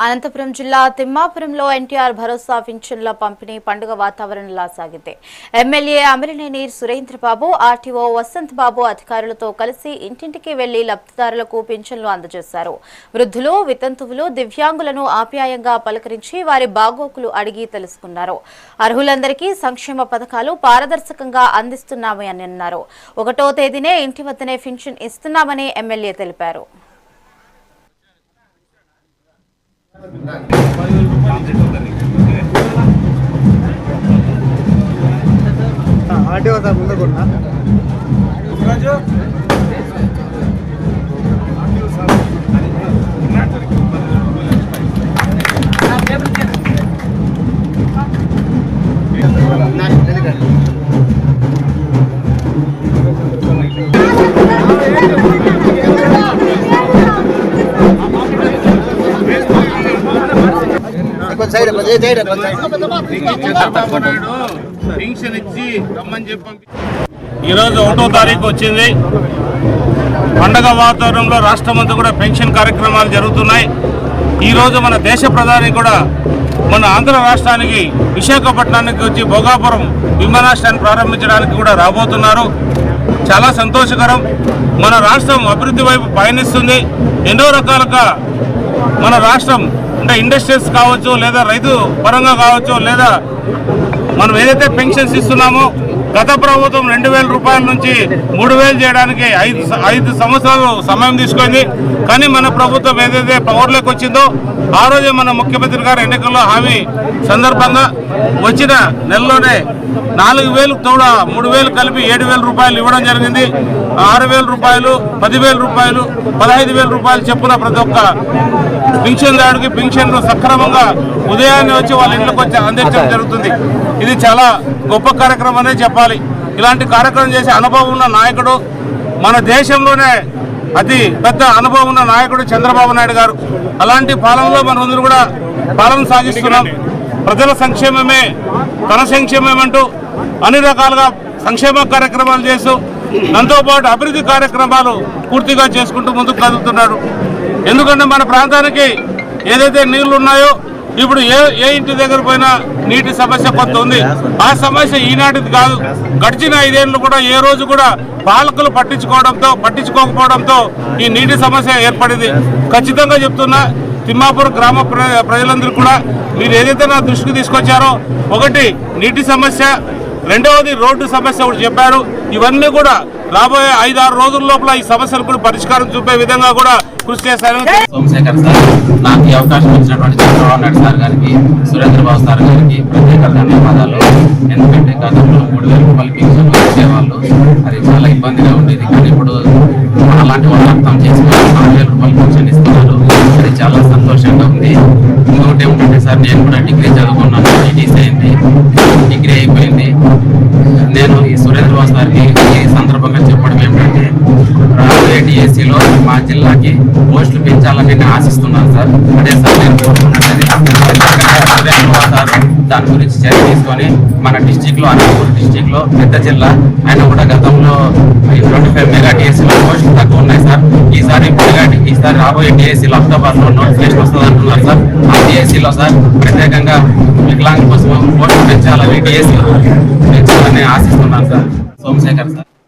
అనంతపురం జిల్లా తిమ్మాపురంలో ఎన్టీఆర్ భరోసా పింఛన్ల పంపిణీ పండుగ వాతావరణంలా సాగింది. ఎమ్మెల్యే అమిలినేని సురేంద్రబాబు, ఆర్టీఓ వసంత్ బాబు అధికారులతో కలిసి ఇంటింటికి వెళ్లి లబ్ధిదారులకు పింఛన్లు అందజేశారు. వృద్ధులు, వితంతువులు, దివ్యాంగులను ఆప్యాయంగా పలకరించి వారి బాగోగులు అడిగి తెలుసుకున్నారు. అర్హులందరికీ సంక్షేమ పథకాలు పారదర్శకంగా అందిస్తున్నామని అన్నారు. 1వ తేదీనే ఇంటి వద్దనే పింఛన్ ఇస్తున్నామని ఎమ్మెల్యే తెలిపారు. ఆర్టీఓ సార్ ముందు కూడా ఈరోజు 1వ తారీఖు వచ్చింది. పండగ వాతావరణంలో రాష్ట్రమంతా కూడా పెన్షన్ కార్యక్రమాలు జరుగుతున్నాయి. ఈరోజు మన దేశ ప్రధాని కూడా మన ఆంధ్ర రాష్ట్రానికి విశాఖపట్నానికి వచ్చి భోగాపురం విమానాశ్రయాన్ని ప్రారంభించడానికి కూడా రాబోతున్నారు. చాలా సంతోషకరం. మన రాష్ట్రం అభివృద్ధి వైపు పయనిస్తుంది. ఎన్నో రకాలుగా మన రాష్ట్రం అంటే ఇండస్ట్రీస్ కావచ్చు, లేదా రైతు పరంగా కావచ్చు, లేదా మనం ఏదైతే పెన్షన్స్ ఇస్తున్నామో గత ప్రభుత్వం 2000 రూపాయల నుంచి 3000 చేయడానికి 5 సంవత్సరాలు సమయం తీసుకుంది. కానీ మన ప్రభుత్వం ఏదైతే పవర్లోకి వచ్చిందో ఆ రోజే మన ముఖ్యమంత్రి గారు ఎన్నికల్లో హామీ సందర్భంగా వచ్చిన నెలలోనే 4000 తోడా 3000 కలిపి 7000 రూపాయలు ఇవ్వడం జరిగింది. 6000 రూపాయలు, 10000 రూపాయలు, 15000 రూపాయలు చెప్పున ప్రతి ఒక్క పింఛన్దారుడికి పింఛన్లు సక్రమంగా ఉదయాన్నే వచ్చి వాళ్ళ ఇంట్లోకి వచ్చి అందించడం జరుగుతుంది. ఇది చాలా గొప్ప కార్యక్రమం అనే చెప్పాలి. ఇలాంటి కార్యక్రమం చేసే అనుభవం ఉన్న నాయకుడు, మన దేశంలోనే అతి పెద్ద అనుభవం ఉన్న నాయకుడు చంద్రబాబు నాయుడు గారు. అలాంటి పాలనలో మనందరూ కూడా పాలన సాగిస్తున్నాం. ప్రజల సంక్షేమమే తన సంక్షేమమంటూ అన్ని రకాలుగా సంక్షేమ కార్యక్రమాలు చేస్తూ దాంతోపాటు అభివృద్ధి కార్యక్రమాలు పూర్తిగా చేసుకుంటూ ముందుకు కదులుతున్నాడు. ఎందుకంటే మన ప్రాంతానికి ఏదైతే నీళ్లు ఉన్నాయో ఇప్పుడు ఏ ఇంటి దగ్గర పోయినా నీటి సమస్య కొంత ఉంది. ఆ సమస్య ఈనాటిది కాదు. గడిచిన 5 ఏళ్ళు కూడా ఏ రోజు కూడా పాలకులు పట్టించుకోకపోవడంతో ఈ నీటి సమస్య ఏర్పడింది. ఖచ్చితంగా చెప్తున్నా, తిమ్మాపురం గ్రామ ప్రజలందరూ కూడా మీరు ఏదైతే నా దృష్టికి తీసుకొచ్చారో, ఒకటి నీటి సమస్య, రెండవది రోడ్డు సమస్య కూడా చెప్పారు. ఇవన్నీ కూడా రాబోయే 5-6 రోజుల లోపల ఈ సమస్యలు కూడా పరిష్కారం చూపే విధంగా కూడా కృషి చేశారని. సోమశేఖర్ సార్, నాకు ఈ అవకాశం ఇచ్చినటువంటి చంద్రబాబు నాయుడు సార్ గారికి, సురేంద్రబాబు సార్ గారికి ప్రత్యేక ధన్యవాదాలు. ఎందుకంటే గతంలో 3000 రూపాయలు పింఛన్లు వచ్చేవాళ్ళు, అది చాలా ఇబ్బందిగా ఉండేది. కానీ ఇప్పుడు అలాంటి వాళ్ళు అర్థం చేసుకుని 4000 రూపాయలు పింఛన్ ఇస్తున్నారు. అది చాలా సంతోషంగా ఉంది. ఇంకొకటి ఏమిటంటే సార్, నేను కూడా డిగ్రీ చదువుకున్నాను. ఈటీసీ అయింది, డిగ్రీ అయిపోయింది. నేను ఈ సురేంద్రబాబు సార్కి ఈ సందర్భంగా చెప్పడం ఏమిటంటే, రాబోయే డిఎస్సిలో మా జిల్లాకి పోస్టులు పెంచాలని నేను ఆశిస్తున్నాను సార్. అదే సార్ నేను కోరుకున్నది. సురేంద్రబాబు సార్ దాని గురించి చర్య తీసుకొని మన డిస్టిక్లో, అనంతపురం డిస్టిక్లో పెద్ద జిల్లా అయినా కూడా గతంలో 25 మెగా డిఎస్సీలో పోస్టులు తక్కువ ఉన్నాయి సార్. ఈసారి రాబోయే డిఎస్సీలో అక్టోబర్లో నోటిఫికేషన్ వస్తుంది అంటున్నారు సార్. ఆ డిఎస్సీలో సార్ ప్రత్యేకంగా వికలాంగుల కోసం పోస్టులు పెంచాలని, డిఎస్సీ పెంచాలని ఆశిస్తున్నాను సార్. సోమశేఖర్ సార్.